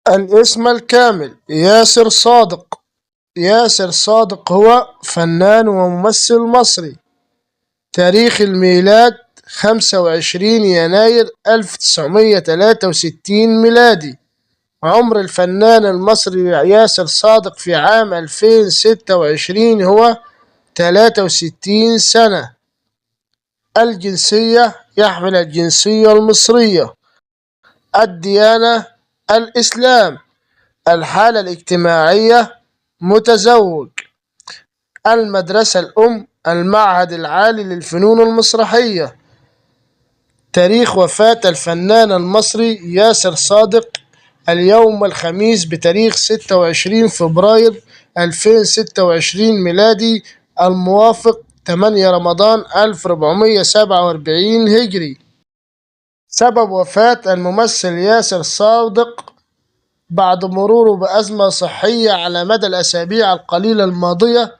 الاسم الكامل: ياسر صادق. ياسر صادق هو فنان وممثل مصري. تاريخ الميلاد: 25 يناير 1963 ميلادي. عمر الفنان المصري ياسر صادق في عام 2026 هو 63 سنة. الجنسية: يحمل الجنسية المصرية. الديانة: الإسلام. الحالة الاجتماعية: متزوج. المدرسة الأم: المعهد العالي للفنون المسرحية. تاريخ وفاة الفنان المصري ياسر صادق: اليوم الخميس بتاريخ 26 فبراير 2026 ميلادي، الموافق 8 رمضان 1447 هجري. سبب وفاة الممثل ياسر صادق: بعد مروره بأزمة صحية على مدى الأسابيع القليلة الماضية،